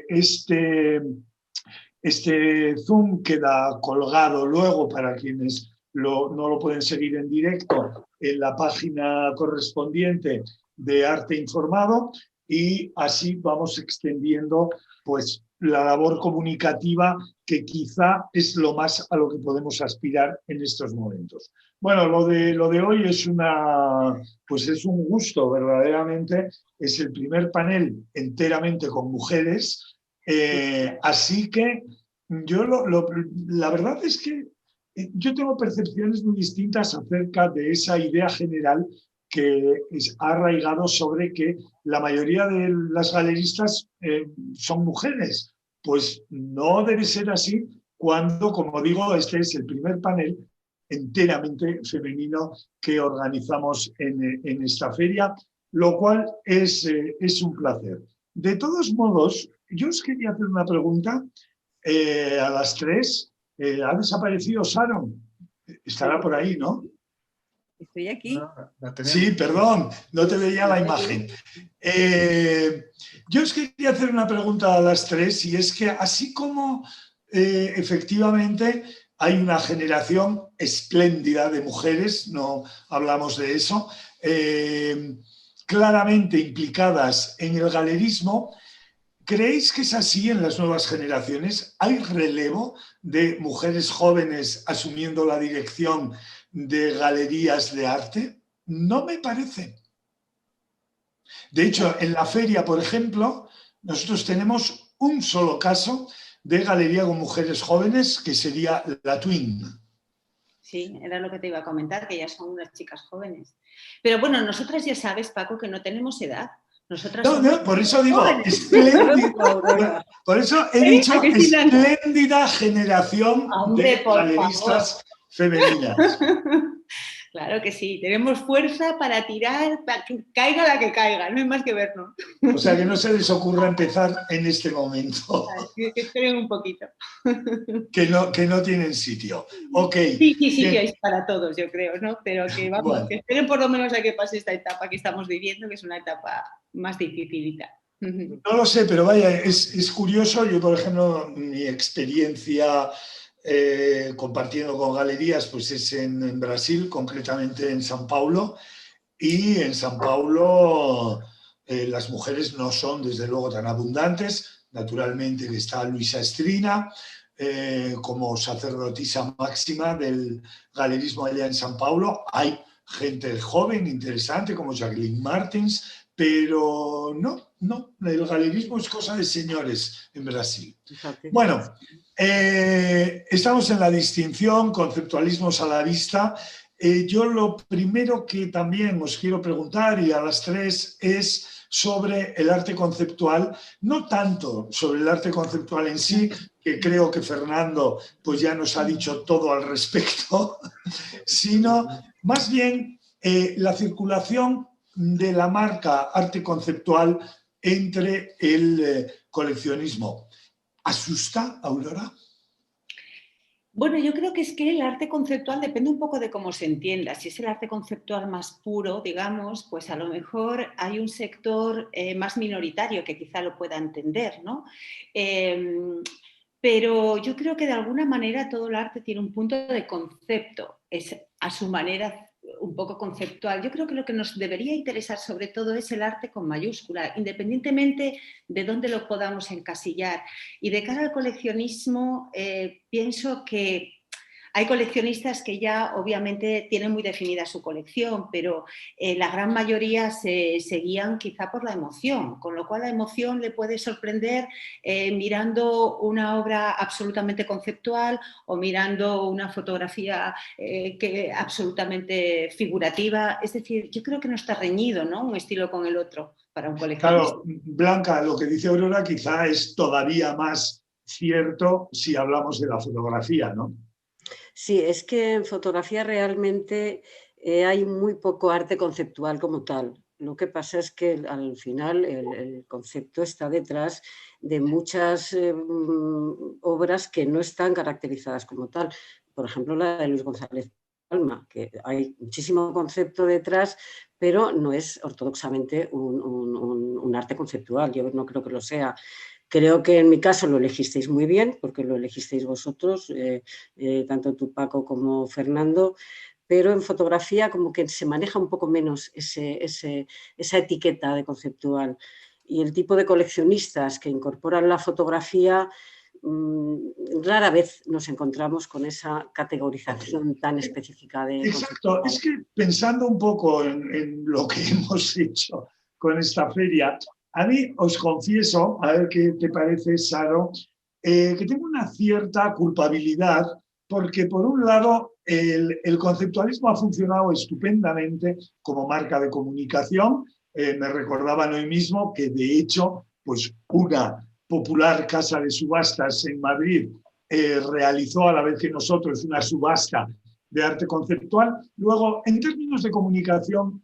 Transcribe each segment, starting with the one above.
este Zoom queda colgado luego para quienes no lo pueden seguir en directo en la página correspondiente de Arte Informado, y así vamos extendiendo pues la labor comunicativa, que quizá es lo más a lo que podemos aspirar en estos momentos. Bueno, lo de hoy es es un gusto, verdaderamente. Es el primer panel enteramente con mujeres, así que la verdad es que yo tengo percepciones muy distintas acerca de esa idea general que ha arraigado sobre que la mayoría de las galeristas son mujeres. Pues no debe ser así cuando, como digo, este es el primer panel enteramente femenino que organizamos en esta feria, lo cual es un placer. De todos modos, yo os quería hacer una pregunta a las tres. ¿Ha desaparecido Sharon? Estará por ahí, ¿no? Estoy aquí. Sí, perdón, no te veía la imagen. Yo os quería hacer una pregunta a las tres, y es que así como efectivamente hay una generación espléndida de mujeres, no hablamos de eso, claramente implicadas en el galerismo, ¿creéis que es así en las nuevas generaciones? ¿Hay relevo de mujeres jóvenes asumiendo la dirección de galerías de arte? No me parece. De hecho, en la feria, por ejemplo, nosotros tenemos un solo caso de galería con mujeres jóvenes, que sería la Twin. Sí, era lo que te iba a comentar, que ya son unas chicas jóvenes. Pero bueno, nosotras ya sabes, Paco, que no tenemos edad. Nosotras no, por eso digo, espléndida. Por eso he dicho espléndida generación de galeristas femeninas. Claro que sí, tenemos fuerza para tirar, para que caiga la que caiga, no hay más que vernos. O sea, que no se les ocurra empezar en este momento. Que esperen un poquito. Que no tienen sitio. Okay. Sí, que hay para todos, yo creo, ¿no? Pero que vamos, bueno, que esperen por lo menos a que pase esta etapa que estamos viviendo, que es una etapa más dificilita. No lo sé, pero vaya, es curioso. Yo, por ejemplo, mi experiencia compartiendo con galerías pues es en Brasil, concretamente en São Paulo, y en São Paulo las mujeres no son desde luego tan abundantes. Naturalmente que está Luisa Estrina como sacerdotisa máxima del galerismo allá en São Paulo. Hay gente joven, interesante, como Jacqueline Martins, pero no, el galerismo es cosa de señores en Brasil. Bueno, estamos en la distinción, conceptualismos a la vista. Yo lo primero que también os quiero preguntar, y a las tres, es sobre el arte conceptual, no tanto sobre el arte conceptual en sí, que creo que Fernando pues ya nos ha dicho todo al respecto, sino más bien la circulación de la marca arte conceptual entre el coleccionismo. ¿Asusta, Aurora? Bueno, yo creo que es que el arte conceptual depende un poco de cómo se entienda. Si es el arte conceptual más puro, digamos, pues a lo mejor hay un sector más minoritario que quizá lo pueda entender, ¿no? Pero yo creo que de alguna manera todo el arte tiene un punto de concepto, es a su manera un poco conceptual. Yo creo que lo que nos debería interesar sobre todo es el arte con mayúscula, independientemente de dónde lo podamos encasillar. Y de cara al coleccionismo, pienso que hay coleccionistas que ya obviamente tienen muy definida su colección, pero la gran mayoría se guían quizá por la emoción, con lo cual la emoción le puede sorprender mirando una obra absolutamente conceptual o mirando una fotografía absolutamente figurativa. Es decir, yo creo que no está reñido, ¿no?, un estilo con el otro para un coleccionista. Claro, Blanca, lo que dice Aurora quizá es todavía más cierto si hablamos de la fotografía, ¿no? Sí, es que en fotografía realmente hay muy poco arte conceptual como tal. Lo que pasa es que al final el concepto está detrás de muchas obras que no están caracterizadas como tal. Por ejemplo, la de Luis González Palma, que hay muchísimo concepto detrás, pero no es ortodoxamente un arte conceptual. Yo no creo que lo sea. Creo que en mi caso lo elegisteis muy bien, porque lo elegisteis vosotros, tanto tú, Paco, como Fernando, pero en fotografía como que se maneja un poco menos esa etiqueta de conceptual. Y el tipo de coleccionistas que incorporan la fotografía, rara vez nos encontramos con esa categorización tan específica de Exacto, conceptual. es que pensando un poco en lo que hemos hecho con esta feria, a mí os confieso, a ver qué te parece, Saro, que tengo una cierta culpabilidad porque por un lado el conceptualismo ha funcionado estupendamente como marca de comunicación. Me recordaban hoy mismo que de hecho pues una popular casa de subastas en Madrid realizó a la vez que nosotros una subasta de arte conceptual. Luego, en términos de comunicación,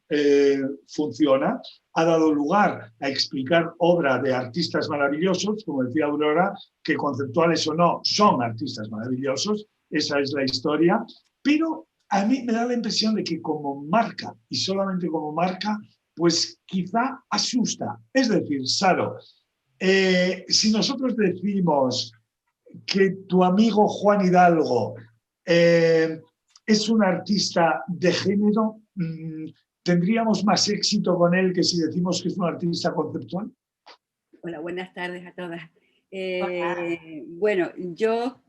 funciona. Ha dado lugar a explicar obra de artistas maravillosos, como decía Aurora, que conceptuales o no, son artistas maravillosos. Esa es la historia. Pero a mí me da la impresión de que como marca, y solamente como marca, pues quizá asusta. Es decir, Saro, si nosotros decimos que tu amigo Juan Hidalgo es un artista de género, ¿tendríamos más éxito con él que si decimos que es un artista conceptual? Hola, buenas tardes a todas. Bueno, yo,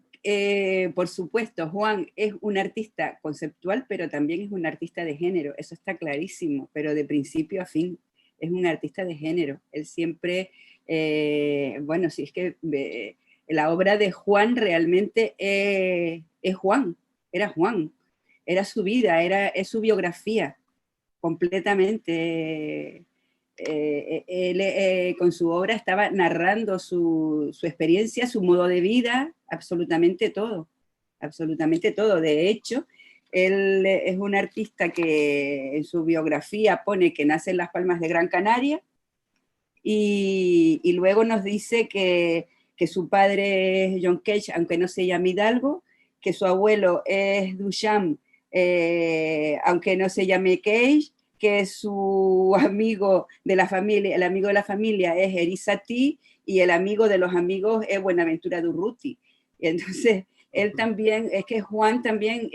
por supuesto, Juan es un artista conceptual, pero también es un artista de género, eso está clarísimo, pero de principio a fin es un artista de género. Él siempre, bueno, si es que la obra de Juan realmente es Juan, era su vida, es su biografía completamente. Él con su obra estaba narrando su experiencia, su modo de vida, absolutamente todo, absolutamente todo. De hecho, él es un artista que en su biografía pone que nace en Las Palmas de Gran Canaria y luego nos dice que su padre es John Cage, aunque no se llame Hidalgo, que su abuelo es Duchamp, aunque no se llame Cage, que su amigo de la familia, el amigo de la familia es Erisati y el amigo de los amigos es Buenaventura Durruti. Y entonces, él también, es que Juan también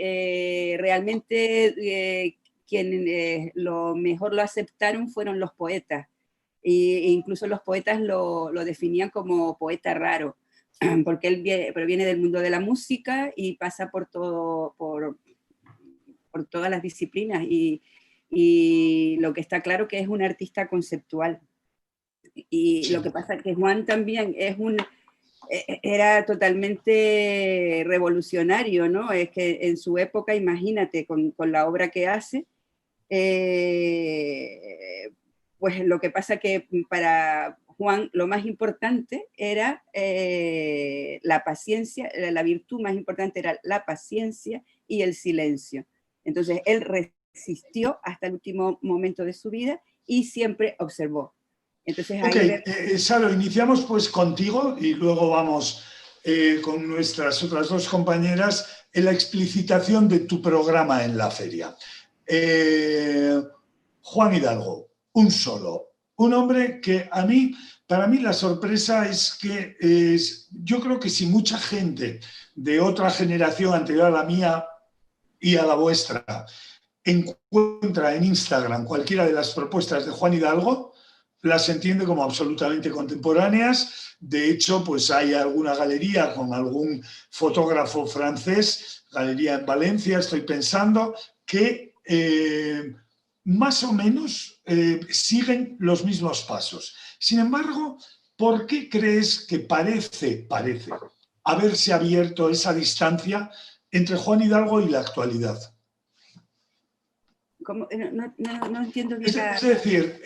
realmente quienes lo mejor lo aceptaron fueron los poetas. E incluso los poetas lo definían como poeta raro, porque él proviene del mundo de la música y pasa por todo, por todas las disciplinas y lo que está claro que es un artista conceptual. Y sí. Lo que pasa es que Juan también era totalmente revolucionario, ¿no? Es que en su época, imagínate, con la obra que hace, pues lo que pasa que para Juan lo más importante era la paciencia, la virtud más importante era la paciencia y el silencio. Entonces él resistió hasta el último momento de su vida y siempre observó. Entonces, ok, Saro, iniciamos pues contigo y luego vamos con nuestras otras dos compañeras en la explicitación de tu programa en la feria. Juan Hidalgo, un solo, un hombre que para mí la sorpresa es que yo creo que si mucha gente de otra generación anterior a la mía y a la vuestra encuentra en Instagram cualquiera de las propuestas de Juan Hidalgo, las entiende como absolutamente contemporáneas. De hecho, pues hay alguna galería con algún fotógrafo francés, galería en Valencia, estoy pensando, que más o menos siguen los mismos pasos. Sin embargo, ¿por qué crees que parece haberse abierto esa distancia entre Juan Hidalgo y la actualidad? No entiendo bien. Es decir,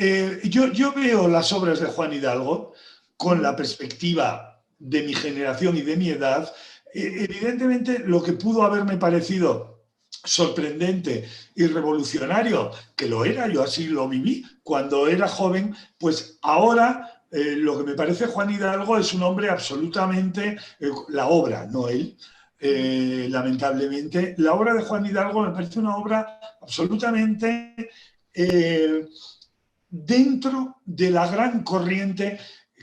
yo veo las obras de Juan Hidalgo con la perspectiva de mi generación y de mi edad. Evidentemente, lo que pudo haberme parecido sorprendente y revolucionario, que lo era, yo así lo viví cuando era joven, pues ahora lo que me parece Juan Hidalgo es un hombre absolutamente, la obra, no él, lamentablemente, la obra de Juan Hidalgo me parece una obra absolutamente dentro de la gran corriente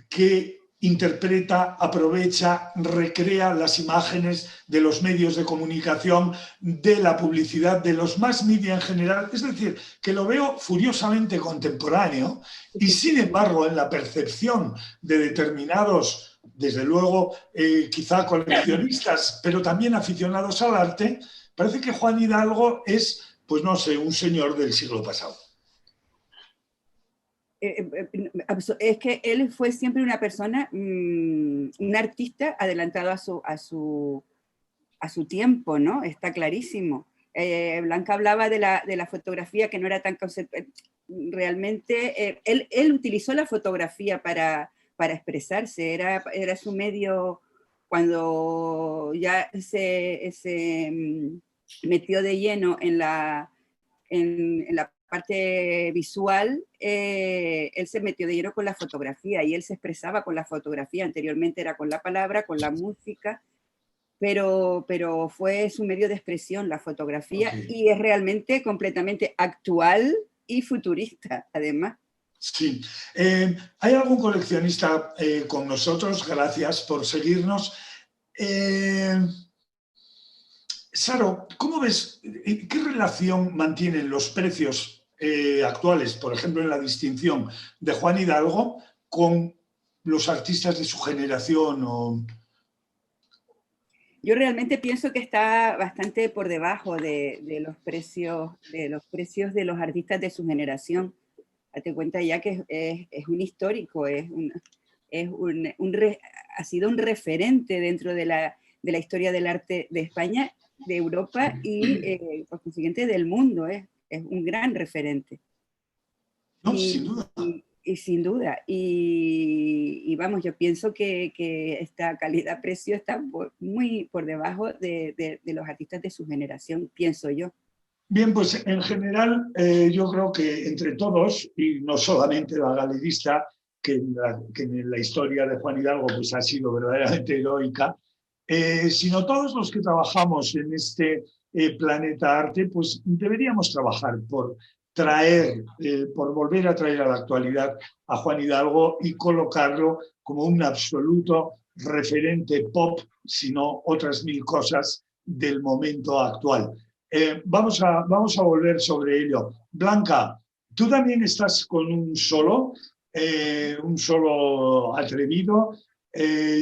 que interpreta, aprovecha, recrea las imágenes de los medios de comunicación, de la publicidad, de los mass media en general. Es decir, que lo veo furiosamente contemporáneo y, sin embargo, en la percepción de determinados, desde luego, quizá coleccionistas, pero también aficionados al arte, parece que Juan Hidalgo es, pues no sé, un señor del siglo pasado. Es que él fue siempre una persona, un artista adelantado a su tiempo, ¿no? Está clarísimo. Blanca hablaba de la fotografía, que no era tan realmente, él utilizó la fotografía para expresarse, era su medio. Cuando ya se metió de lleno en la parte visual, él se metió de lleno con la fotografía y él se expresaba con la fotografía. Anteriormente era con la palabra, con la música, pero fue su medio de expresión, la fotografía, okay. Y es realmente completamente actual y futurista, además. Sí. ¿Hay algún coleccionista con nosotros? Gracias por seguirnos. Saro, ¿cómo ves, qué relación mantienen los precios actuales, por ejemplo, en la distinción de Juan Hidalgo, con los artistas de su generación? Yo realmente pienso que está bastante por debajo de los precios de los artistas de su generación. Date cuenta ya que es un histórico, ha sido un referente dentro de la historia del arte de España, de Europa y, por consiguiente, del mundo. Es un gran referente. No, sin duda. Y sin duda. Y vamos, yo pienso que esta calidad-precio está muy por debajo de los artistas de su generación, pienso yo. Bien, pues en general yo creo que entre todos, y no solamente la galerista, que en la historia de Juan Hidalgo pues ha sido verdaderamente heroica, sino todos los que trabajamos en este planeta arte, pues deberíamos trabajar por traer, por volver a traer a la actualidad a Juan Hidalgo y colocarlo como un absoluto referente pop, sino otras mil cosas del momento actual. Vamos a volver sobre ello. Blanca, tú también estás con un solo atrevido.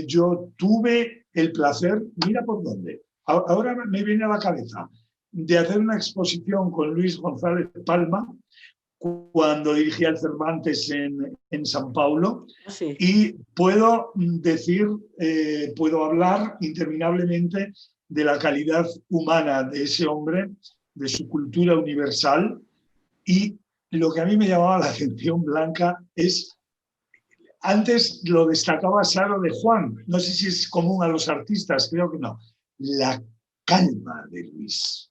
Yo tuve el placer, mira por dónde, ahora me viene a la cabeza, de hacer una exposición con Luis González Palma cuando dirigía el Cervantes en San Paulo. Sí. Y puedo decir, puedo hablar interminablemente de la calidad humana de ese hombre, de su cultura universal. Y lo que a mí me llamaba la atención, Blanca, es, antes lo destacaba Saro de Juan, no sé si es común a los artistas, creo que no, la calma de Luis.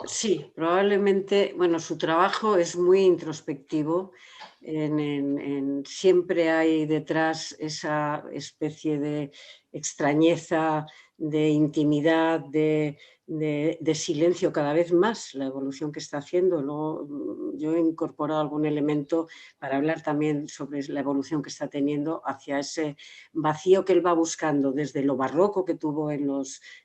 Sí, probablemente, bueno, su trabajo es muy introspectivo, siempre hay detrás esa especie de extrañeza, de intimidad, de silencio cada vez más, la evolución que está haciendo. Luego, yo he incorporado algún elemento para hablar también sobre la evolución que está teniendo hacia ese vacío que él va buscando desde lo barroco que tuvo en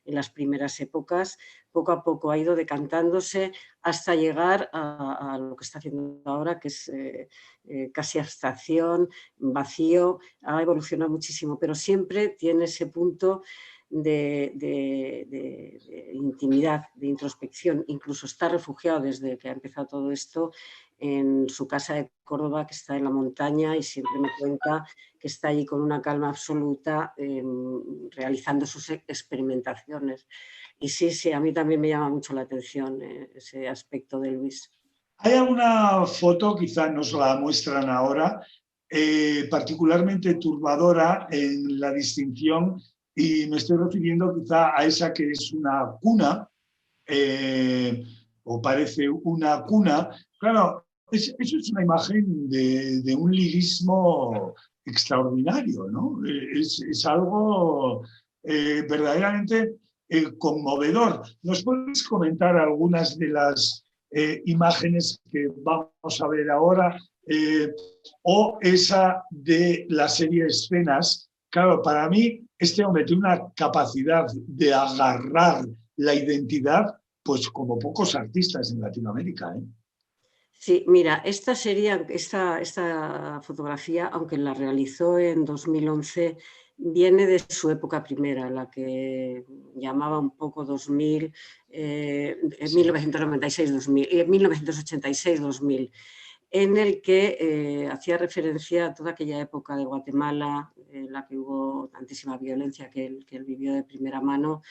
las primeras épocas. Poco a poco ha ido decantándose hasta llegar a lo que está haciendo ahora, que es casi abstracción, vacío. Ha evolucionado muchísimo, pero siempre tiene ese punto de intimidad, de introspección. Incluso está refugiado desde que ha empezado todo esto en su casa de Córdoba, que está en la montaña, y siempre me cuenta que está allí con una calma absoluta realizando sus experimentaciones. Y sí, a mí también me llama mucho la atención ese aspecto de Luis. Hay alguna foto, quizá nos la muestran ahora, particularmente turbadora en la distinción, y me estoy refiriendo quizá a esa que es una cuna, o parece una cuna. Claro, eso es una imagen de un lirismo extraordinario, ¿no? Es algo verdaderamente conmovedor. ¿Nos puedes comentar algunas de las imágenes que vamos a ver ahora? o esa de la serie Escenas. Claro, para mí este hombre tiene una capacidad de agarrar la identidad, pues como pocos artistas en Latinoamérica, ¿eh? Sí, mira, esta fotografía, aunque la realizó en 2011, viene de su época primera, la que llamaba un poco 2000, 1996-2000, 1986-2000, en el que hacía referencia a toda aquella época de Guatemala, en la que hubo tantísima violencia que él vivió de primera mano,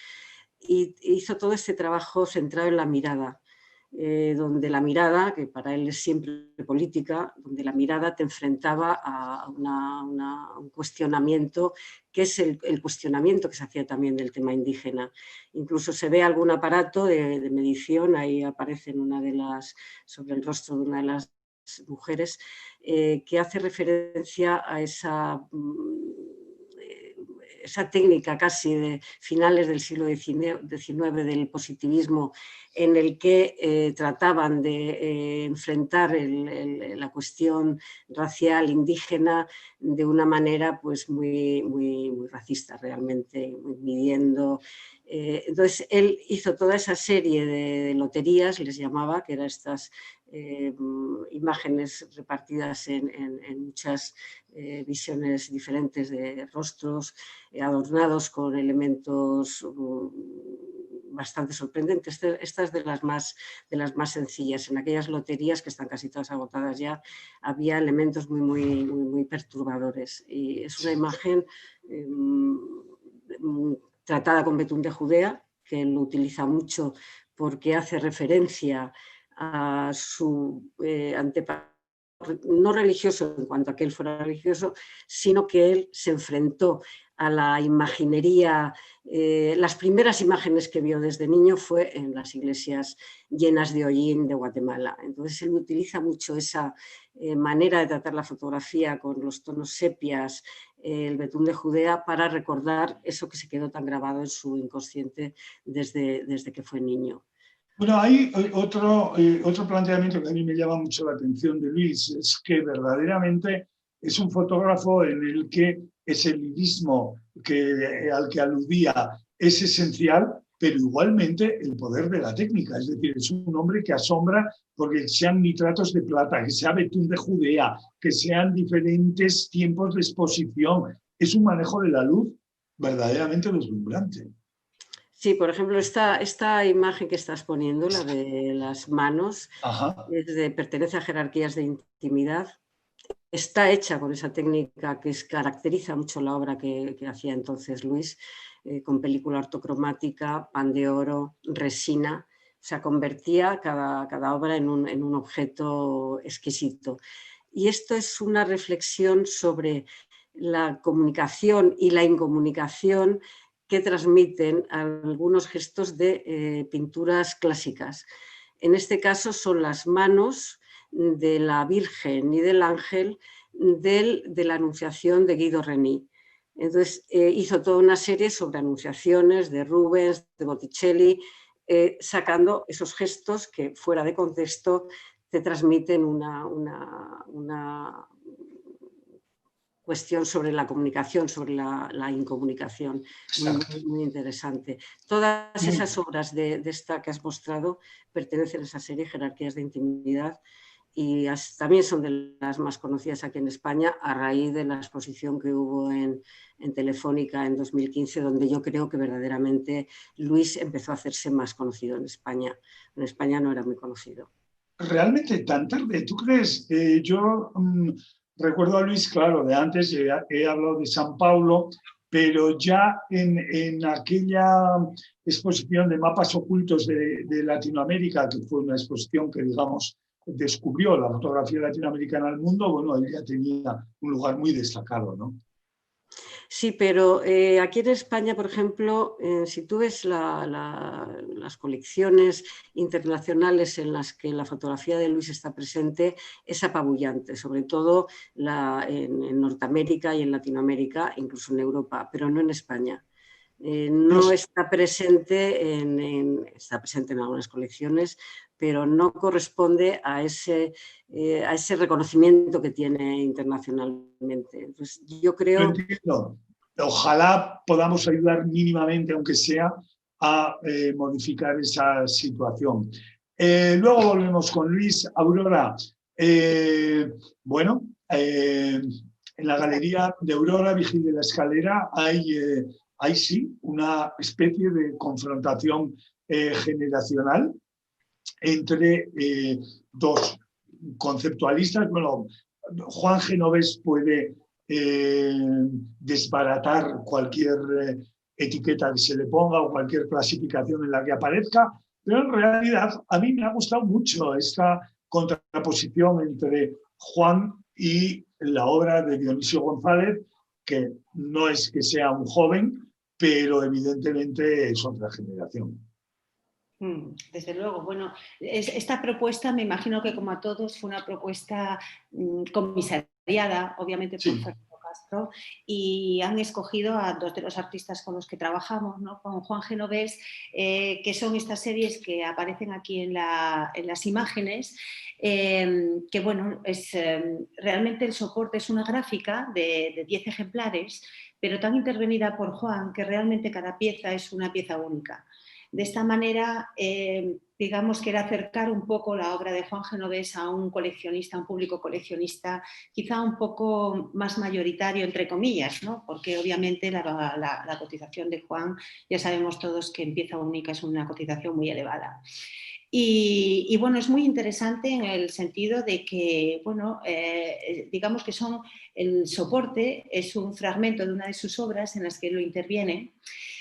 y hizo todo este trabajo centrado en la mirada. Donde la mirada, que para él es siempre política, donde la mirada te enfrentaba a un cuestionamiento, que es el cuestionamiento que se hacía también del tema indígena. Incluso se ve algún aparato de medición, ahí aparece sobre el rostro de una de las mujeres, que hace referencia a esa técnica casi de finales del siglo XIX del positivismo, en el que trataban de enfrentar la cuestión racial indígena de una manera pues muy, muy, muy racista realmente, midiendo. Entonces él hizo toda esa serie de loterías, les llamaba, que eran estas imágenes repartidas en muchas visiones diferentes de rostros, adornados con elementos bastante sorprendentes. Esta es de las más sencillas. En aquellas loterías, que están casi todas agotadas ya, había elementos muy, muy, muy, muy perturbadores. Y es una imagen tratada con betún de Judea, que él lo utiliza mucho porque hace referencia a su antepasado, no religioso en cuanto a que él fuera religioso, sino que él se enfrentó a la imaginería. Las primeras imágenes que vio desde niño fue en las iglesias llenas de hollín de Guatemala. Entonces él utiliza mucho esa manera de tratar la fotografía con los tonos sepias, el betún de Judea, para recordar eso que se quedó tan grabado en su inconsciente desde que fue niño. Bueno, hay otro planteamiento que a mí me llama mucho la atención de Luis, es que verdaderamente es un fotógrafo en el que ese lirismo al que aludía es esencial, pero igualmente el poder de la técnica. Es decir, es un hombre que asombra porque sean nitratos de plata, que sea betún de Judea, que sean diferentes tiempos de exposición. Es un manejo de la luz verdaderamente deslumbrante. Sí, por ejemplo, esta imagen que estás poniendo, la de las manos, pertenece a Jerarquías de Intimidad. Está hecha con esa técnica que caracteriza mucho la obra que hacía entonces Luis, con película ortocromática, pan de oro, resina. O sea, convertía cada obra en un objeto exquisito. Y esto es una reflexión sobre la comunicación y la incomunicación que transmiten algunos gestos de pinturas clásicas. En este caso son las manos de la Virgen y del Ángel de la Anunciación de Guido Reni. Entonces hizo toda una serie sobre anunciaciones de Rubens, de Botticelli, sacando esos gestos que fuera de contexto te transmiten una cuestión sobre la comunicación, sobre la incomunicación, muy, muy interesante. Todas esas obras de esta que has mostrado pertenecen a esa serie, Jerarquías de Intimidad, y también son de las más conocidas aquí en España a raíz de la exposición que hubo en Telefónica en 2015, donde yo creo que verdaderamente Luis empezó a hacerse más conocido en España. En España no era muy conocido. ¿Realmente tan tarde? ¿Tú crees? Yo recuerdo a Luis, claro, de antes, he hablado de San Paulo, pero ya en aquella exposición de mapas ocultos de Latinoamérica, que fue una exposición que, digamos, descubrió la fotografía latinoamericana al mundo, bueno, él ya tenía un lugar muy destacado, ¿no? Sí, pero aquí en España, por ejemplo, si tú ves las colecciones internacionales en las que la fotografía de Luis está presente, es apabullante, sobre todo en Norteamérica y en Latinoamérica, incluso en Europa, pero no en España. No está presente está presente en algunas colecciones, pero no corresponde a ese reconocimiento que tiene internacionalmente. Entonces, yo creo... Yo entiendo. Ojalá podamos ayudar mínimamente, aunque sea, a modificar esa situación. Luego volvemos con Luis. Aurora, bueno, en la galería de Aurora, Vigil de la Escalera, hay sí una especie de confrontación generacional entre dos conceptualistas. Bueno, Juan Genovés puede desbaratar cualquier etiqueta que se le ponga o cualquier clasificación en la que aparezca, pero en realidad a mí me ha gustado mucho esta contraposición entre Juan y la obra de Dionisio González, que no es que sea un joven, pero evidentemente es otra generación. Desde luego, bueno, esta propuesta me imagino que como a todos fue una propuesta comisariada, obviamente por Fernando Castro, y han escogido a dos de los artistas con los que trabajamos, ¿no? Con Juan Genovés, que son estas series que aparecen aquí en las imágenes, que bueno, realmente el soporte es una gráfica de 10 ejemplares, pero tan intervenida por Juan que realmente cada pieza es una pieza única. De esta manera, digamos que era acercar un poco la obra de Juan Genovés a un coleccionista, a un público coleccionista, quizá un poco más mayoritario, entre comillas, ¿no? Porque obviamente la cotización de Juan, ya sabemos todos que en pieza única es una cotización muy elevada. Y bueno, es muy interesante en el sentido de que, bueno, digamos que el soporte es un fragmento de una de sus obras en las que lo interviene.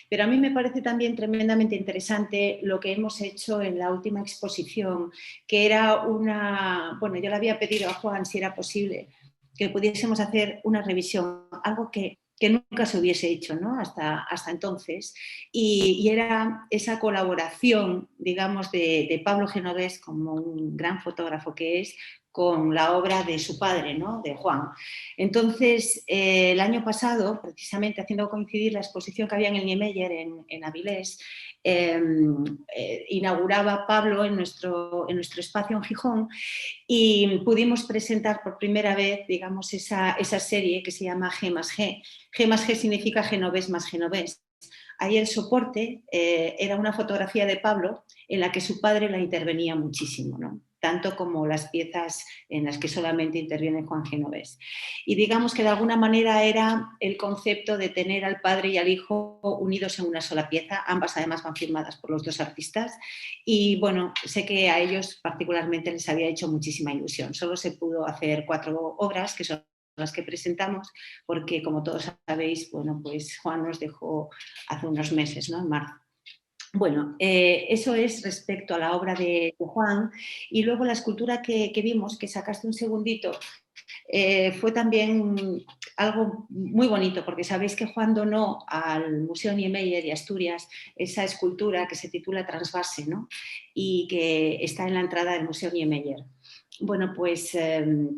Pero a mí me parece también tremendamente interesante lo que hemos hecho en la última exposición, que era bueno, yo le había pedido a Juan si era posible que pudiésemos hacer una revisión, algo que nunca se hubiese hecho, ¿no? hasta entonces, y era esa colaboración, digamos, de Pablo Genovés, como un gran fotógrafo que es, con la obra de su padre, ¿no? De Juan. Entonces, el año pasado, precisamente haciendo coincidir la exposición que había en el Niemeyer en Avilés, inauguraba Pablo en nuestro espacio en Gijón y pudimos presentar por primera vez, digamos, esa serie que se llama G más G. G más G significa Genovés más Genovés. Ahí el soporte era una fotografía de Pablo en la que su padre la intervenía muchísimo, ¿no? Tanto como las piezas en las que solamente interviene Juan Genovés. Y digamos que de alguna manera era el concepto de tener al padre y al hijo unidos en una sola pieza, ambas además van firmadas por los dos artistas, y bueno, sé que a ellos particularmente les había hecho muchísima ilusión. Solo se pudo hacer 4 obras, que son las que presentamos, porque como todos sabéis, bueno, pues Juan nos dejó hace unos meses, ¿no? En marzo. Bueno, eso es respecto a la obra de Juan, y luego la escultura que vimos, que sacaste un segundito, fue también algo muy bonito, porque sabéis que Juan donó al Museo Niemeyer y Asturias esa escultura que se titula Transvase, ¿no? Y que está en la entrada del Museo Niemeyer. Bueno, pues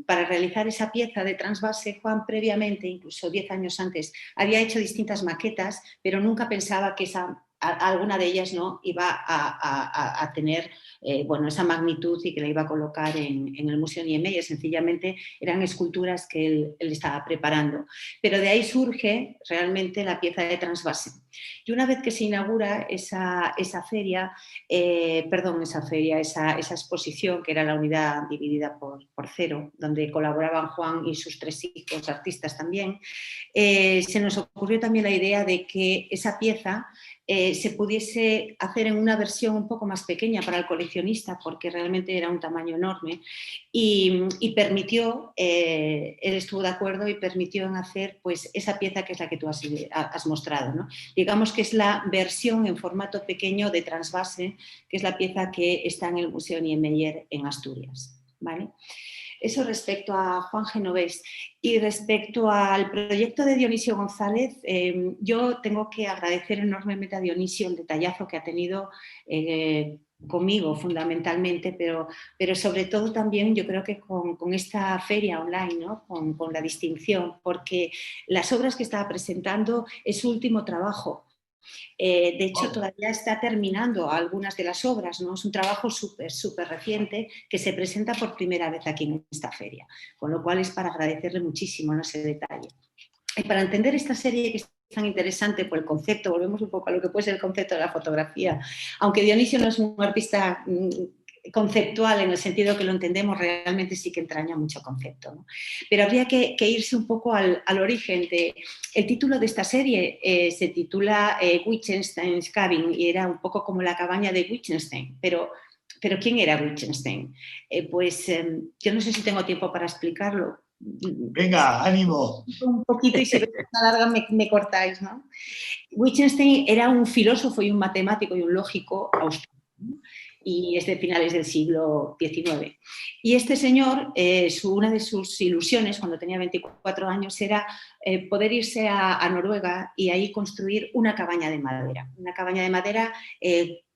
para realizar esa pieza de Transvase, Juan previamente, incluso 10 años antes, había hecho distintas maquetas, pero nunca pensaba que alguna de ellas no iba a tener bueno, esa magnitud y que la iba a colocar en el Museo Niemeyer. Sencillamente eran esculturas que él estaba preparando. Pero de ahí surge realmente la pieza de Transvase. Y una vez que se inaugura esa exposición, que era la unidad dividida por 0, donde colaboraban Juan y sus 3 hijos artistas también, se nos ocurrió también la idea de que esa pieza se pudiese hacer en una versión un poco más pequeña para el coleccionista, porque realmente era un tamaño enorme, y permitió, él estuvo de acuerdo y permitió en hacer pues, esa pieza que es la que tú has mostrado, ¿no? Digamos que es la versión en formato pequeño de Transvase, que es la pieza que está en el Museo Niemeyer en Asturias, ¿vale? Eso respecto a Juan Genovés. Y respecto al proyecto de Dionisio González, yo tengo que agradecer enormemente a Dionisio el detallazo que ha tenido conmigo fundamentalmente, pero sobre todo también yo creo que con esta feria online, ¿no? con la distinción, porque las obras que estaba presentando es su último trabajo. De hecho, todavía está terminando algunas de las obras, ¿no? Es un trabajo súper reciente que se presenta por primera vez aquí en esta feria, con lo cual es para agradecerle muchísimo, ¿no?, ese detalle. Y para entender esta serie que es tan interesante por el concepto, volvemos un poco a lo que puede ser el concepto de la fotografía, aunque Dionisio no es un artista conceptual en el sentido que lo entendemos, realmente sí que entraña mucho concepto, ¿no? Pero habría que irse un poco al origen. El título de esta serie se titula Wittgenstein's Cabin y era un poco como la cabaña de Wittgenstein, pero ¿quién era Wittgenstein? Yo no sé si tengo tiempo para explicarlo. Venga, ánimo. Un poquito y si veis una larga me cortáis, ¿no? Wittgenstein era un filósofo y un matemático y un lógico austríaco, ¿no? Y es de finales del siglo XIX. Y este señor, una de sus ilusiones cuando tenía 24 años era poder irse a Noruega y ahí construir una cabaña de madera. Una cabaña de madera,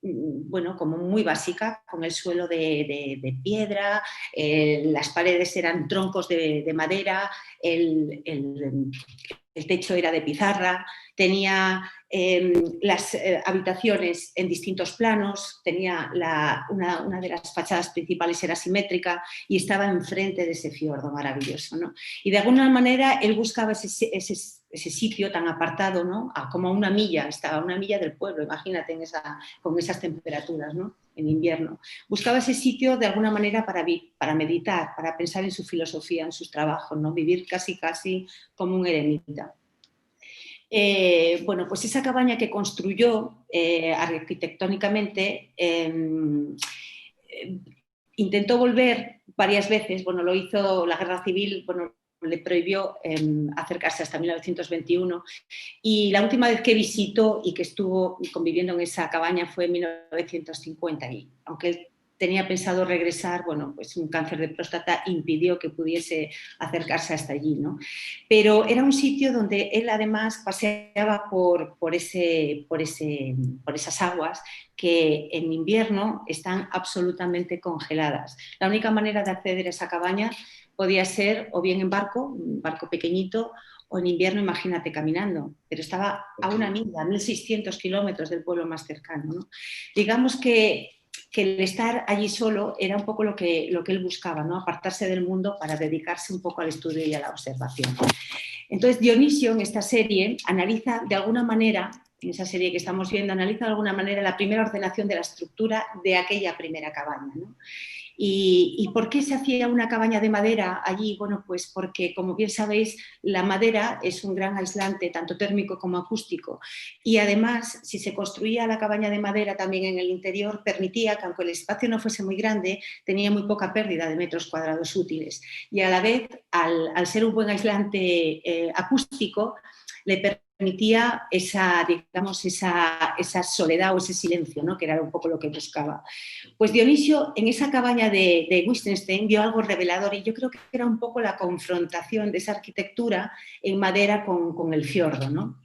bueno, como muy básica, con el suelo de piedra, las paredes eran troncos de madera, el techo era de pizarra, tenía las habitaciones en distintos planos, tenía una de las fachadas principales era simétrica y estaba enfrente de ese fiordo maravilloso, ¿no? Y de alguna manera él buscaba ese sitio tan apartado, ¿no?, como a una milla, estaba a una milla del pueblo, imagínate con esas temperaturas, ¿no?, en invierno. Buscaba ese sitio de alguna manera para meditar, para pensar en su filosofía, en sus trabajos, ¿no?, vivir casi como un eremita. Bueno, pues esa cabaña que construyó arquitectónicamente intentó volver varias veces, bueno, lo hizo la Guerra Civil, bueno, le prohibió acercarse hasta 1921 y la última vez que visitó y que estuvo conviviendo en esa cabaña fue en 1950 y aunque él tenía pensado regresar, bueno, pues un cáncer de próstata impidió que pudiese acercarse hasta allí, ¿no? Pero era un sitio donde él además paseaba por esas aguas que en invierno están absolutamente congeladas. La única manera de acceder a esa cabaña podía ser o bien en un barco pequeñito, o en invierno, imagínate, caminando, pero estaba a una milla, 1.600 kilómetros del pueblo más cercano, ¿no? Digamos que el estar allí solo era un poco lo que él buscaba, ¿no?, apartarse del mundo para dedicarse un poco al estudio y a la observación. Entonces Dionisio en esta serie analiza de alguna manera, en esa serie que estamos viendo, analiza de alguna manera la primera ordenación de la estructura de aquella primera cabaña, ¿no? ¿Y por qué se hacía una cabaña de madera allí? Bueno, pues porque, como bien sabéis, la madera es un gran aislante, tanto térmico como acústico. Y además, si se construía la cabaña de madera también en el interior, permitía que, aunque el espacio no fuese muy grande, tenía muy poca pérdida de metros cuadrados útiles. Y a la vez, al ser un buen aislante acústico, le permitía esa soledad o ese silencio, ¿no?, que era un poco lo que buscaba. Pues Dionisio en esa cabaña de Wittgenstein vio algo revelador y yo creo que era un poco la confrontación de esa arquitectura en madera con el fiordo, ¿no?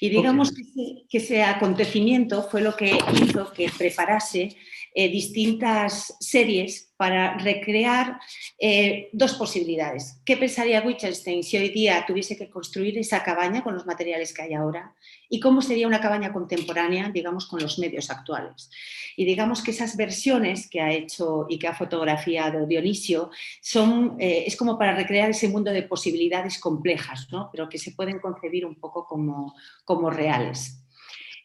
Y digamos que ese acontecimiento fue lo que hizo que preparase distintas series para recrear dos posibilidades. ¿Qué pensaría Wittgenstein si hoy día tuviese que construir esa cabaña con los materiales que hay ahora? ¿Y cómo sería una cabaña contemporánea, digamos, con los medios actuales? Y digamos que esas versiones que ha hecho y que ha fotografiado Dionisio es como para recrear ese mundo de posibilidades complejas, ¿no?, pero que se pueden concebir un poco como reales.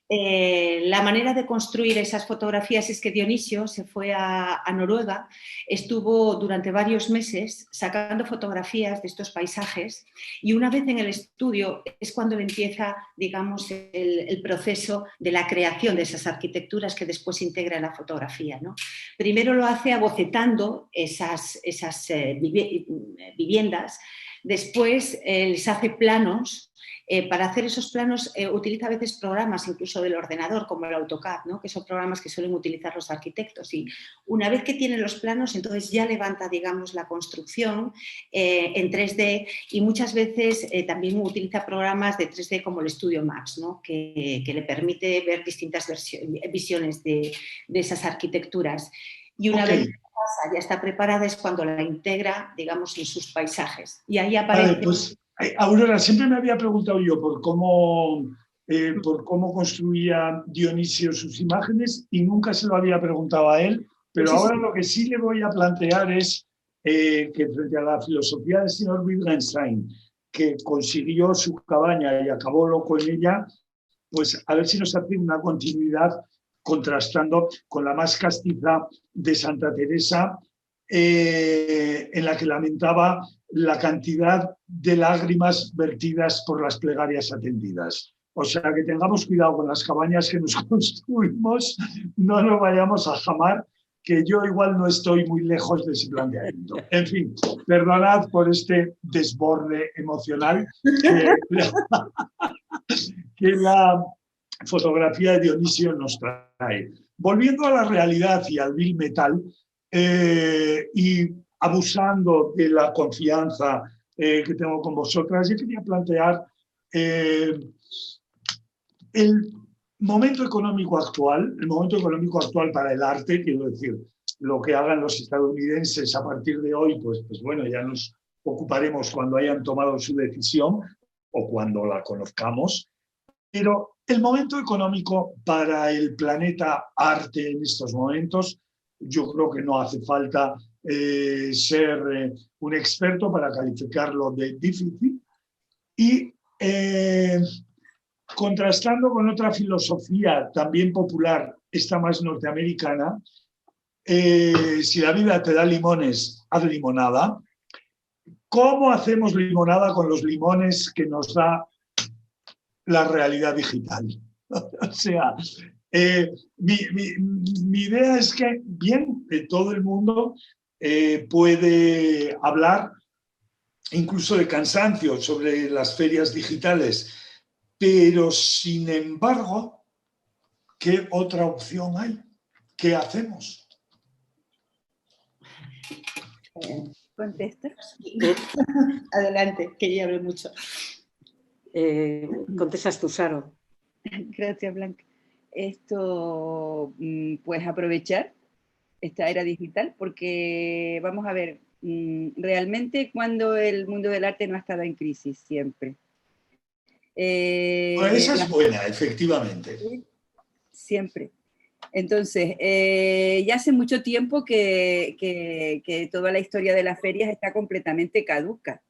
La manera de construir esas fotografías es que Dionisio se fue a Noruega, estuvo durante varios meses sacando fotografías de estos paisajes y una vez en el estudio es cuando empieza, digamos, el proceso de la creación de esas arquitecturas que después integra en la fotografía, ¿no? Primero lo hace abocetando esas viviendas, después les hace planos. Para hacer esos planos utiliza a veces programas incluso del ordenador como el AutoCAD, ¿no?, que son programas que suelen utilizar los arquitectos y una vez que tienen los planos entonces ya levanta, digamos, la construcción en 3D y muchas veces también utiliza programas de 3D como el Studio Max, ¿no?, que le permite ver distintas visiones de esas arquitecturas y una vez que ya está preparada es cuando la integra, digamos, en sus paisajes y ahí aparece... Vale, pues Aurora, siempre me había preguntado yo por cómo por cómo construía Dionisio sus imágenes y nunca se lo había preguntado a él, pero Sí, sí. ahora lo que sí le voy a plantear es que frente a la filosofía del señor Wittgenstein, que consiguió su cabaña y acabó loco en ella, pues a ver si nos hace una continuidad contrastando con la más castiza de Santa Teresa, en la que lamentaba la cantidad de lágrimas vertidas por las plegarias atendidas. O sea, que tengamos cuidado con las cabañas que nos construimos, no nos vayamos a jamar, que yo igual no estoy muy lejos de ese planteamiento. En fin, perdonad por este desborde emocional que la fotografía de Dionisio nos trae. Volviendo a la realidad y al Bill Metal, y abusando de la confianza que tengo con vosotras, yo quería plantear el momento económico actual para el arte, quiero decir, lo que hagan los estadounidenses a partir de hoy, pues bueno, ya nos ocuparemos cuando hayan tomado su decisión o cuando la conozcamos. Pero el momento económico para el planeta arte en estos momentos, yo creo que no hace falta ser un experto para calificarlo de difícil. Y contrastando con otra filosofía también popular, esta más norteamericana, si la vida te da limones, haz limonada. ¿Cómo hacemos limonada con los limones que nos da la realidad digital? O sea, mi idea es que, bien, todo el mundo puede hablar incluso de cansancio sobre las ferias digitales, pero sin embargo, ¿qué otra opción hay? ¿Qué hacemos? ¿Contesta? Adelante, que ya hablé mucho. Contestas tú, Saro. Gracias, Blanca. Esto, pues aprovechar esta era digital, porque vamos a ver, realmente cuando el mundo del arte no ha estado en crisis, siempre. Bueno, esa es buena, efectivamente. Siempre. Entonces, ya hace mucho tiempo que toda la historia de las ferias está completamente caduca,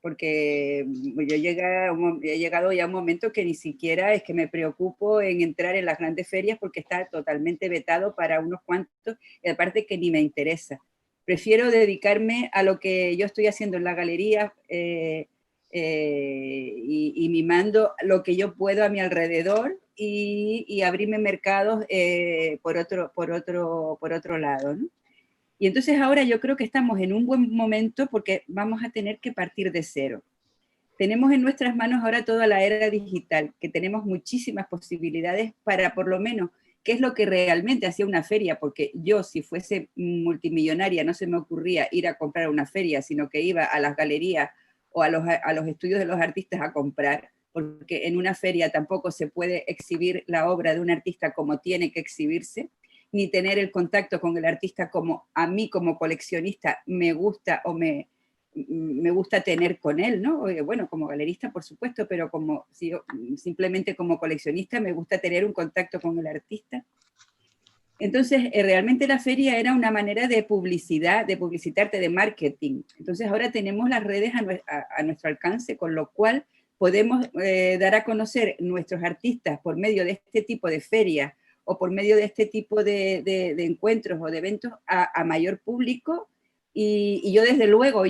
porque yo he llegado ya a un momento que ni siquiera es que me preocupo en entrar en las grandes ferias porque está totalmente vetado para unos cuantos, y aparte que ni me interesa. Prefiero dedicarme a lo que yo estoy haciendo en la galería y mimando lo que yo puedo a mi alrededor y abrirme mercados por otro lado, ¿no? Y entonces ahora yo creo que estamos en un buen momento porque vamos a tener que partir de cero. Tenemos en nuestras manos ahora toda la era digital, que tenemos muchísimas posibilidades para por lo menos, qué es lo que realmente hacía una feria, porque yo si fuese multimillonaria no se me ocurría ir a comprar una feria, sino que iba a las galerías o a los estudios de los artistas a comprar, porque en una feria tampoco se puede exhibir la obra de un artista como tiene que exhibirse, ni tener el contacto con el artista como a mí como coleccionista me gusta o me gusta tener con él, ¿no? Bueno, como galerista, por supuesto, pero como simplemente como coleccionista me gusta tener un contacto con el artista. Entonces, realmente la feria era una manera de publicidad, de publicitarte, de marketing. Entonces, ahora tenemos las redes a nuestro alcance, con lo cual podemos dar a conocer nuestros artistas por medio de este tipo de ferias o por medio de este tipo de encuentros o de eventos a mayor público. Y yo desde luego,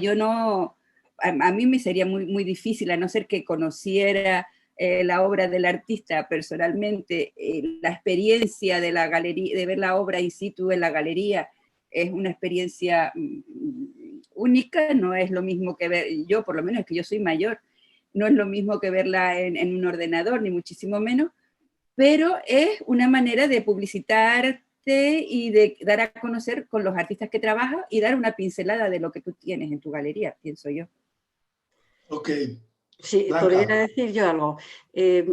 a mí me sería muy, muy difícil, a no ser que conociera la obra del artista personalmente, la experiencia de la galería, de ver la obra in situ en la galería, es una experiencia única, no es lo mismo que ver, yo por lo menos es que yo soy mayor, no es lo mismo que verla en un ordenador, ni muchísimo menos, pero es una manera de publicitarte y de dar a conocer con los artistas que trabajas y dar una pincelada de lo que tú tienes en tu galería, pienso yo. Ok. Sí, Blanca. podría decir yo algo.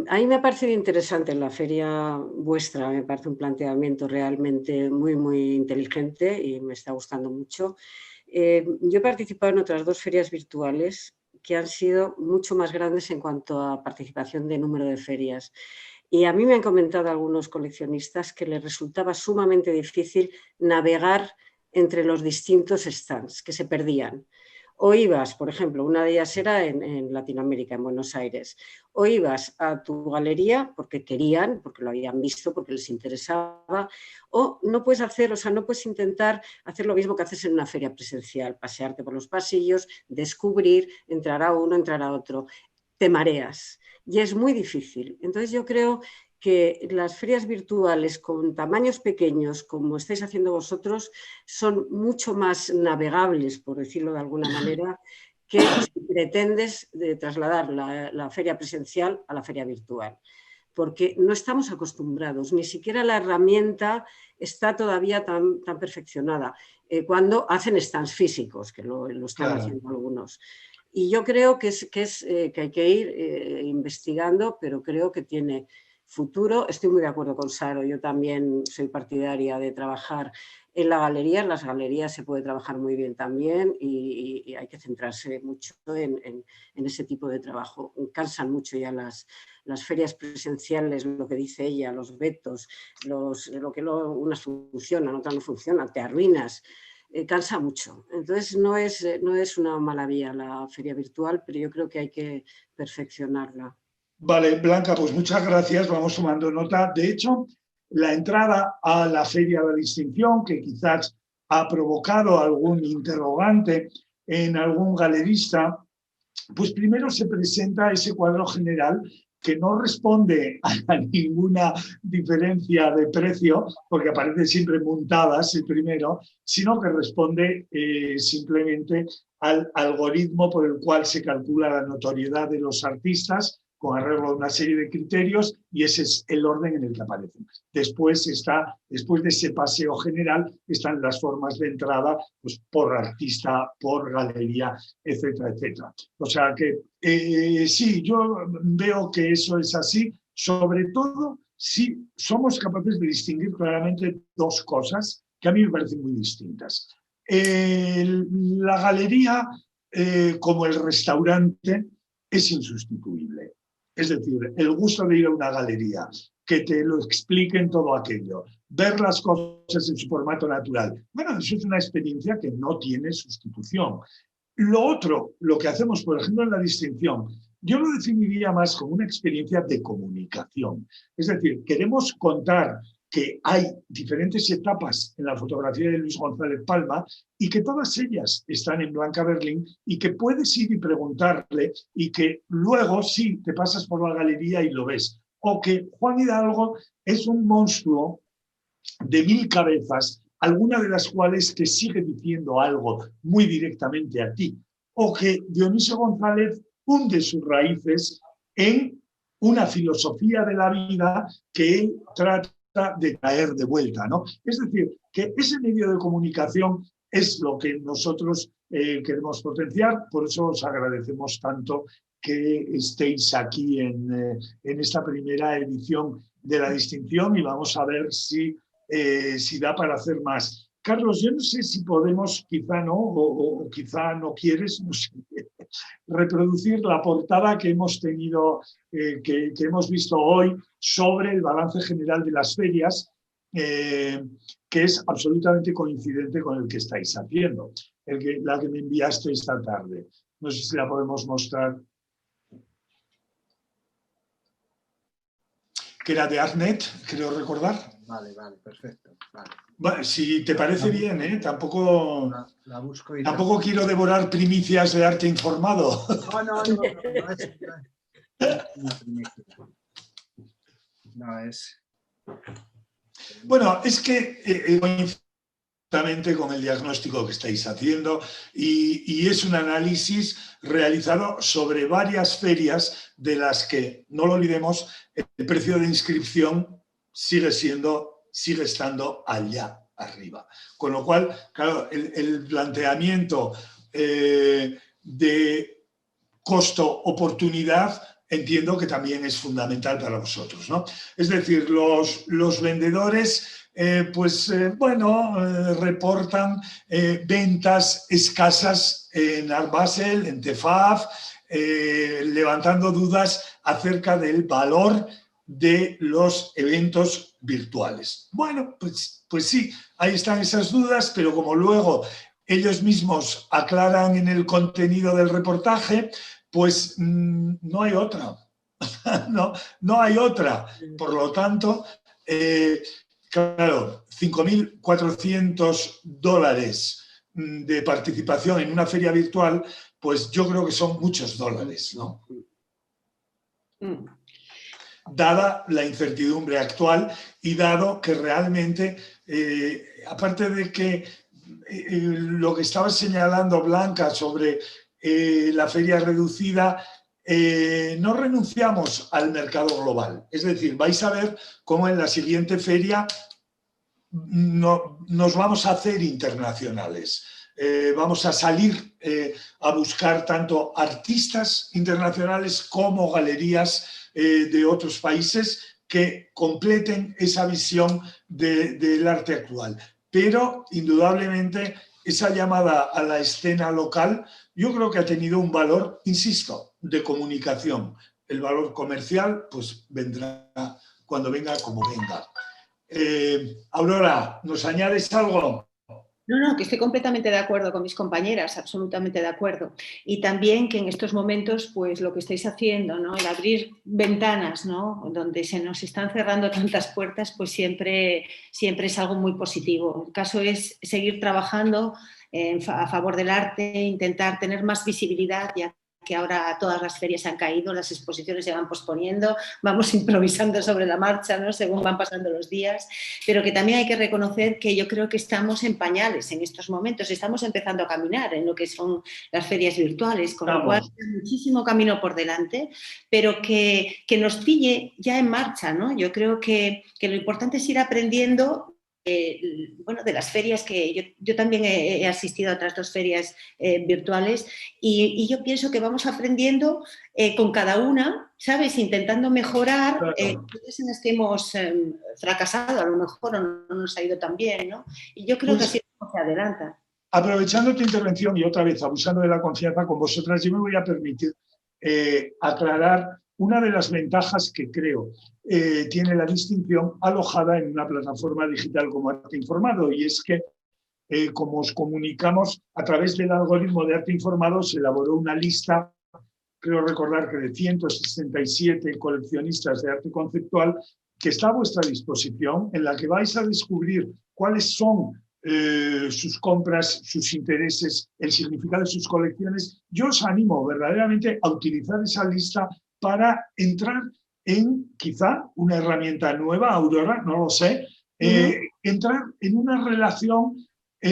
A mí me ha parecido interesante la feria vuestra, me parece un planteamiento realmente muy, muy inteligente y me está gustando mucho. Yo he participado en otras 2 ferias virtuales que han sido mucho más grandes en cuanto a participación de número de ferias. Y a mí me han comentado algunos coleccionistas que les resultaba sumamente difícil navegar entre los distintos stands, que se perdían. O ibas, por ejemplo, una de ellas era en Latinoamérica, en Buenos Aires, o ibas a tu galería porque querían, porque lo habían visto, porque les interesaba, o no puedes hacer, o sea, no puedes intentar hacer lo mismo que haces en una feria presencial, pasearte por los pasillos, descubrir, entrar a uno, entrar a otro, te mareas y es muy difícil. Entonces yo creo que las ferias virtuales con tamaños pequeños, como estáis haciendo vosotros, son mucho más navegables, por decirlo de alguna manera, que si pretendes trasladar la feria presencial a la feria virtual. Porque no estamos acostumbrados, ni siquiera la herramienta está todavía tan perfeccionada. Cuando hacen stands físicos, que lo están haciendo algunos. Y yo creo que hay que ir investigando, pero creo que tiene futuro. Estoy muy de acuerdo con Saro, yo también soy partidaria de trabajar en la galería. En las galerías se puede trabajar muy bien también y hay que centrarse mucho en ese tipo de trabajo. Cansan mucho ya las ferias presenciales, lo que dice ella, los vetos, unas funcionan, otras no funcionan, te arruinas. Cansa mucho. Entonces no es una mala vía la feria virtual, pero yo creo que hay que perfeccionarla. Vale, Blanca, pues muchas gracias, vamos tomando nota. De hecho, la entrada a la Feria de la Distinción, que quizás ha provocado algún interrogante en algún galerista, pues primero se presenta ese cuadro general que no responde a ninguna diferencia de precio, porque aparece siempre montadas el primero, sino que responde simplemente al algoritmo por el cual se calcula la notoriedad de los artistas con arreglo a una serie de criterios, y ese es el orden en el que aparecen. Después de ese paseo general, están las formas de entrada, pues, por artista, por galería, etcétera, etcétera. O sea que sí, yo veo que eso es así, sobre todo si somos capaces de distinguir claramente dos cosas que a mí me parecen muy distintas. La galería, como el restaurante, es insustituible. Es decir, el gusto de ir a una galería, que te lo expliquen todo aquello, ver las cosas en su formato natural. Bueno, eso es una experiencia que no tiene sustitución. Lo otro, lo que hacemos, por ejemplo, en la distinción, yo lo definiría más como una experiencia de comunicación. Es decir, queremos contar que hay diferentes etapas en la fotografía de Luis González Palma y que todas ellas están en Blanca Berlín y que puedes ir y preguntarle y que luego sí te pasas por la galería y lo ves. O que Juan Hidalgo es un monstruo de 1000 cabezas, alguna de las cuales te sigue diciendo algo muy directamente a ti. O que Dionisio González hunde sus raíces en una filosofía de la vida que él trata de traer de vuelta, ¿no? Es decir, que ese medio de comunicación es lo que nosotros queremos potenciar, por eso os agradecemos tanto que estéis aquí en esta primera edición de la distinción y vamos a ver si da para hacer más. Carlos, yo no sé si podemos, quizá no, o quizá no quieres, no sé, reproducir la portada que hemos tenido, que hemos visto hoy sobre el balance general de las ferias, que es absolutamente coincidente con el que estáis haciendo, la que me enviaste esta tarde. No sé si la podemos mostrar. Que era de Artnet, creo recordar. Vale, perfecto. Vale. Bueno, si te parece bien, tampoco, la busco y tampoco quiero devorar primicias de arte informado. No es una primicia. No es... Bueno, es que coincidente con el diagnóstico que estáis haciendo y es un análisis realizado sobre varias ferias de las que, no lo olvidemos, el precio de inscripción sigue estando allá arriba. Con lo cual, claro, el planteamiento de costo-oportunidad entiendo que también es fundamental para vosotros, ¿no? Es decir, los vendedores reportan ventas escasas en Art Basel, en TEFAF, levantando dudas acerca del valor de los eventos virtuales. Bueno, pues sí, ahí están esas dudas, pero como luego ellos mismos aclaran en el contenido del reportaje, pues no hay otra. no hay otra. Por lo tanto, claro, $5.400 de participación en una feria virtual, pues yo creo que son muchos dólares, ¿no? Dada la incertidumbre actual y dado que realmente, aparte de que lo que estaba señalando Blanca sobre la feria reducida, no renunciamos al mercado global. Es decir, vais a ver cómo en la siguiente feria nos vamos a hacer internacionales. Vamos a salir a buscar tanto artistas internacionales como galerías de otros países que completen esa visión del arte actual. Pero, indudablemente, esa llamada a la escena local yo creo que ha tenido un valor, insisto, de comunicación. El valor comercial pues vendrá cuando venga como venga. Aurora, ¿nos añades algo? No, que estoy completamente de acuerdo con mis compañeras, absolutamente de acuerdo. Y también que en estos momentos, pues lo que estáis haciendo, ¿no? El abrir ventanas, ¿no? Donde se nos están cerrando tantas puertas, pues siempre es algo muy positivo. El caso es seguir trabajando a favor del arte, intentar tener más visibilidad, ya que ahora todas las ferias han caído, las exposiciones se van posponiendo, vamos improvisando sobre la marcha, ¿no? Según van pasando los días, pero que también hay que reconocer que yo creo que estamos en pañales en estos momentos, estamos empezando a caminar en lo que son las ferias virtuales, con lo cual hay muchísimo camino por delante, pero que nos pille ya en marcha, ¿no? Yo creo que lo importante es ir aprendiendo de las ferias, que yo también he asistido a otras 2 ferias virtuales y yo pienso que vamos aprendiendo con cada una, ¿sabes? Intentando mejorar cosas en las que hemos fracasado, a lo mejor o no nos ha ido tan bien, ¿no? Y yo creo que así se adelanta. Aprovechando tu intervención y otra vez abusando de la confianza con vosotras, yo me voy a permitir aclarar una de las ventajas que creo tiene la distinción alojada en una plataforma digital como Arte Informado, y es que, como os comunicamos, a través del algoritmo de Arte Informado se elaboró una lista, creo recordar que de 167 coleccionistas de arte conceptual, que está a vuestra disposición, en la que vais a descubrir cuáles son sus compras, sus intereses, el significado de sus colecciones. Yo os animo verdaderamente a utilizar esa lista para entrar en quizá una herramienta nueva, Aurora, no lo sé, entrar en una relación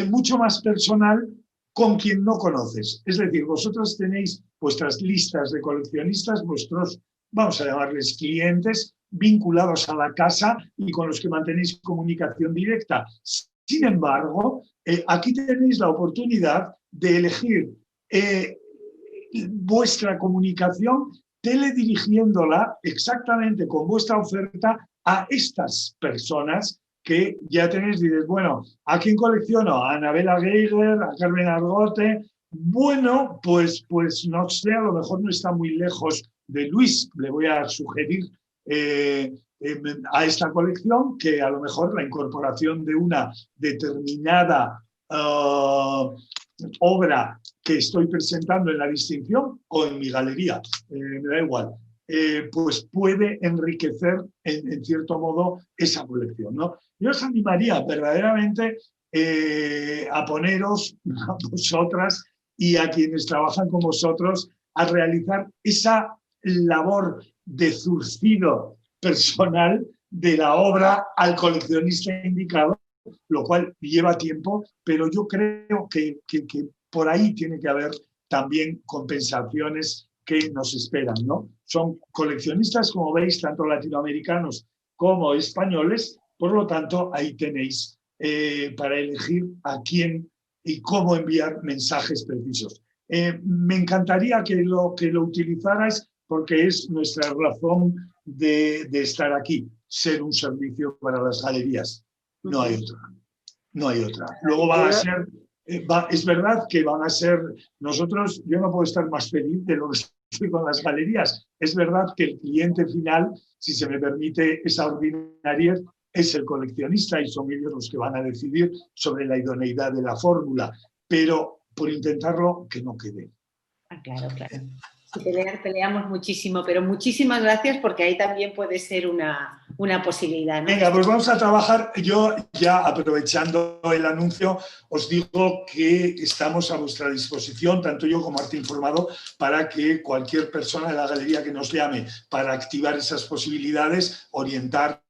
mucho más personal con quien no conoces. Es decir, vosotros tenéis vuestras listas de coleccionistas, vuestros, vamos a llamarles clientes, vinculados a la casa y con los que mantenéis comunicación directa. Sin embargo, aquí tenéis la oportunidad de elegir vuestra comunicación teledirigiéndola exactamente con vuestra oferta a estas personas que ya tenéis. Dices, bueno, ¿a quién colecciono? A Anabela Geiger, a Carmen Argote. Bueno, pues no sé, a lo mejor no está muy lejos de Luis. Le voy a sugerir a esta colección que a lo mejor la incorporación de una determinada obra que estoy presentando en la distinción o en mi galería, me da igual, pues puede enriquecer en cierto modo esa colección, ¿no? Yo os animaría verdaderamente a poneros a vosotras y a quienes trabajan con vosotros a realizar esa labor de zurcido personal de la obra al coleccionista indicado, lo cual lleva tiempo, pero yo creo que por ahí tiene que haber también compensaciones que nos esperan, ¿no? Son coleccionistas, como veis, tanto latinoamericanos como españoles, por lo tanto, ahí tenéis para elegir a quién y cómo enviar mensajes precisos. Me encantaría que lo utilizarais porque es nuestra razón de estar aquí, ser un servicio para las galerías. No hay otra. No hay otra. Luego van a ser, es verdad que van a ser, nosotros, yo no puedo estar más feliz de lo que estoy con las galerías. Es verdad que el cliente final, si se me permite esa ordinariedad, es el coleccionista y son ellos los que van a decidir sobre la idoneidad de la fórmula, pero por intentarlo, que no quede. Claro, claro. Peleamos muchísimo, pero muchísimas gracias porque ahí también puede ser una posibilidad, ¿no? Venga, pues vamos a trabajar. Yo ya aprovechando el anuncio, os digo que estamos a vuestra disposición, tanto yo como Arte Informado, para que cualquier persona de la galería que nos llame para activar esas posibilidades, orientarle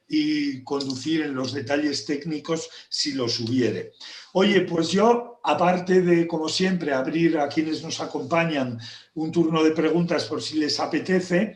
y conducir en los detalles técnicos si los hubiere. Oye, pues yo, aparte de, como siempre, abrir a quienes nos acompañan un turno de preguntas por si les apetece,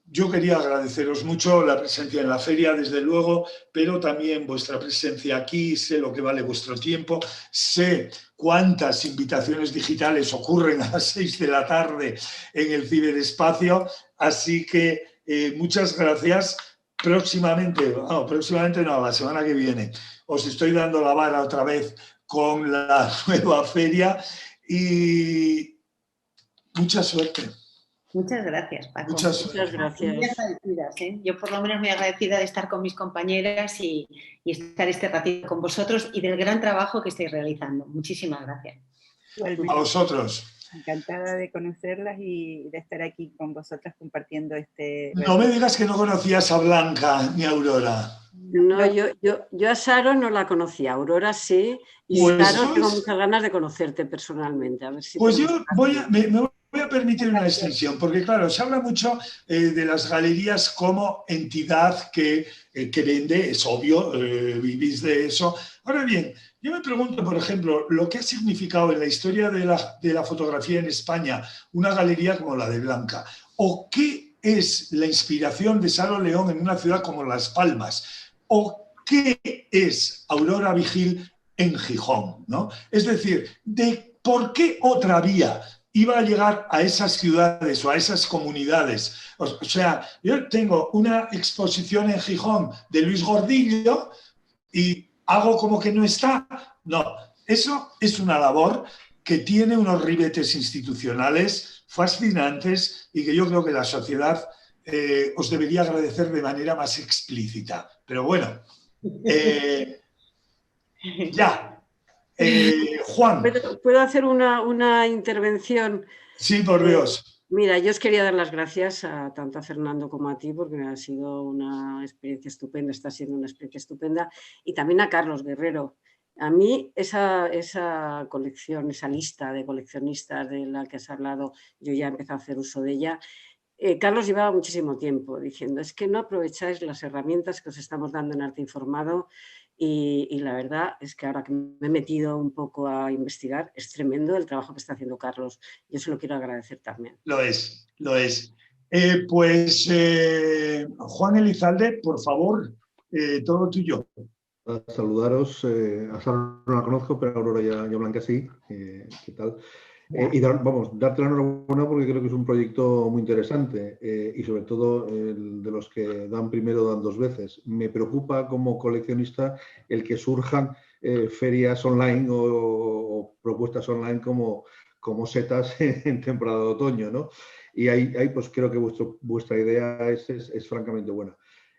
yo quería agradeceros mucho la presencia en la feria, desde luego, pero también vuestra presencia aquí. Sé lo que vale vuestro tiempo, sé cuántas invitaciones digitales ocurren a las 6 de la tarde en el ciberespacio, así que muchas gracias. Próximamente no, la semana que viene, os estoy dando la vara otra vez con la nueva feria y mucha suerte. Muchas gracias, Paco. Muchas gracias. Muy agradecidas, ¿eh? Yo por lo menos muy agradecida de estar con mis compañeras y estar este ratito con vosotros y del gran trabajo que estáis realizando. Muchísimas gracias. A vosotros. Encantada de conocerlas y de estar aquí con vosotras compartiendo este... No me digas que no conocías a Blanca ni a Aurora. No, yo a Saro no la conocía, a Aurora sí, y Pues, Saro tengo muchas ganas de conocerte personalmente. A ver si pues yo me voy a permitir una extensión, porque claro, se habla mucho de las galerías como entidad que vende, es obvio, vivís de eso. Ahora bien, yo me pregunto, por ejemplo, lo que ha significado en la historia de la fotografía en España una galería como la de Blanca, o qué es la inspiración de Saro León en una ciudad como Las Palmas, o qué es Aurora Vigil en Gijón, ¿no? Es decir, de por qué otra vía iba a llegar a esas ciudades o a esas comunidades. O sea, yo tengo una exposición en Gijón de Luis Gordillo y hago como que no está. No, eso es una labor que tiene unos ribetes institucionales fascinantes y que yo creo que la sociedad os debería agradecer de manera más explícita. Pero bueno, ya. Juan. ¿Puedo hacer una intervención? Sí, por Dios. Mira, yo os quería dar las gracias tanto a Fernando como a ti, porque ha sido una experiencia estupenda, está siendo una experiencia estupenda, y también a Carlos Guerrero. A mí esa colección, esa lista de coleccionistas de la que has hablado, yo ya he empezado a hacer uso de ella. Carlos llevaba muchísimo tiempo diciendo, es que no aprovecháis las herramientas que os estamos dando en Arte Informado. Y la verdad es que ahora que me he metido un poco a investigar, es tremendo el trabajo que está haciendo Carlos. Yo se lo quiero agradecer también. Lo es, lo es. Juan Elizalde, por favor, todo tuyo. Saludaros, a Sara no la conozco, pero a Aurora y a Blanca sí. ¿Qué tal? Y darte la enhorabuena porque creo que es un proyecto muy interesante y sobre todo de los que dan primero dan dos veces. Me preocupa como coleccionista el que surjan ferias online o propuestas online como setas en temporada de otoño, ¿no? Y ahí pues creo que vuestra idea es francamente buena.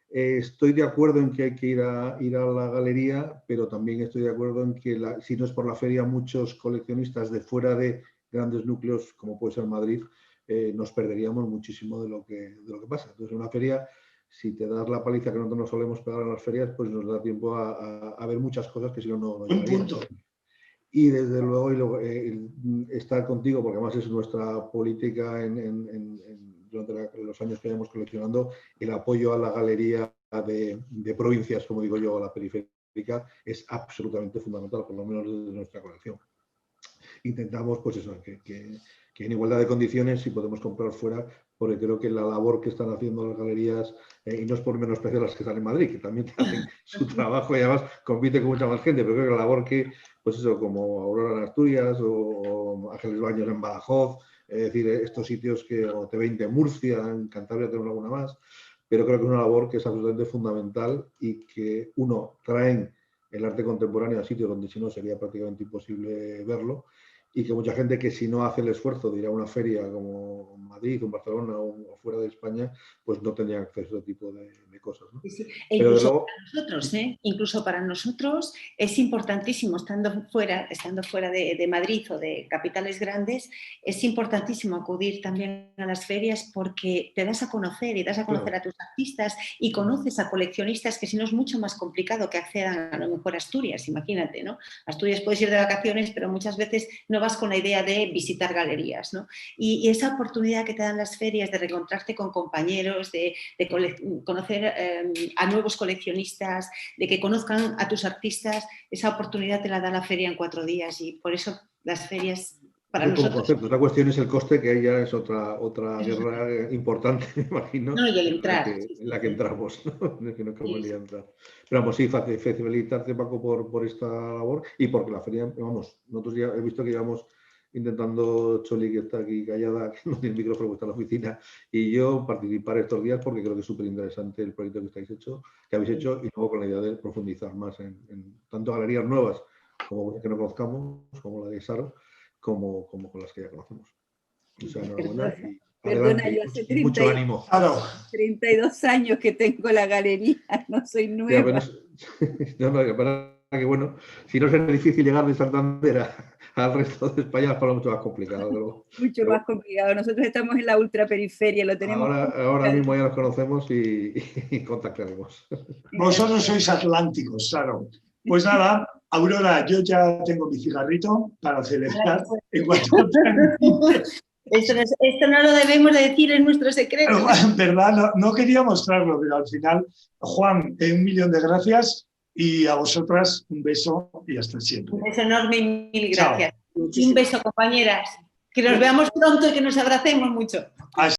Estoy de acuerdo en que hay que ir a la galería, pero también estoy de acuerdo en que si no es por la feria, muchos coleccionistas de fuera de grandes núcleos, como puede ser Madrid, nos perderíamos muchísimo de lo que pasa. Entonces, en una feria, si te das la paliza que nosotros nos solemos pegar en las ferias, pues nos da tiempo a ver muchas cosas que si no, no llegaríamos. Y desde luego estar contigo, porque además es nuestra política durante los años que hayamos coleccionando, el apoyo a la galería de provincias, como digo yo, a la periférica, es absolutamente fundamental, por lo menos desde nuestra colección. Intentamos, pues eso, que en igualdad de condiciones, si podemos comprar fuera, porque creo que la labor que están haciendo las galerías, y no es por menospreciar las que están en Madrid, que también hacen su trabajo y además compiten con mucha más gente, pero creo que la labor que, pues eso, como Aurora en Asturias o Ángeles Baños en Badajoz, es decir, estos sitios que, o T20 en Murcia, en Cantabria tenemos alguna más, pero creo que es una labor que es absolutamente fundamental y que, uno, traen el arte contemporáneo a sitios donde si no sería prácticamente imposible verlo, y que mucha gente que si no hace el esfuerzo de ir a una feria como Madrid o Barcelona o fuera de España, pues no tendría acceso a este tipo de cosas, ¿no? Sí, sí. E Pero incluso luego, para nosotros, incluso para nosotros es importantísimo, estando fuera de Madrid o de capitales grandes, es importantísimo acudir también a las ferias porque te das a conocer y das a conocer claro, a tus artistas y conoces a coleccionistas que si no es mucho más complicado que accedan a lo mejor a Asturias, imagínate, ¿no? A Asturias puedes ir de vacaciones, pero muchas veces no vas con la idea de visitar galerías, ¿no? Y esa oportunidad que te dan las ferias de reencontrarte con compañeros, de conocer a nuevos coleccionistas, de que conozcan a tus artistas, esa oportunidad te la da la feria en 4 días y por eso las ferias para como nosotros... concepto, otra cuestión es el coste, que ahí ya es otra guerra importante, me imagino, No, y el entrar. en la que entramos, ¿no? En la que no convenía Sí. entrar. Pero vamos, sí, felicitarte, Paco, por esta labor y porque la feria, vamos, nosotros ya he visto que llevamos intentando, Choli, que está aquí callada, que no tiene el micrófono, que está en la oficina, y yo participar estos días porque creo que es súper interesante el proyecto que habéis hecho, y luego con la idea de profundizar más en tanto galerías nuevas como que no conozcamos, como la de Saro, como con las que ya conocemos. O sea, enhorabuena y Perdona, adelante, yo hace y mucho ánimo. Claro, 32 años que tengo la galería, no soy Sí, nueva. apenas, apenas que bueno, si no es difícil llegar de Santander al resto de España, es para mucho más complicado. Mucho más complicado. Nosotros estamos en la ultraperiferia, lo tenemos Ahora mismo ya nos conocemos y contactaremos. vosotros sois atlánticos, claro. Pues nada, Aurora, yo ya tengo mi cigarrito para celebrar. En cuanto Esto no lo debemos de decir, es nuestro secreto. en verdad, no quería mostrarlo, pero al final, Juan, 1.000.000 de gracias y a vosotras un beso y hasta siempre. Un beso enorme y mil Chao. gracias. Y un beso, compañeras. Que nos veamos pronto y que nos abracemos mucho.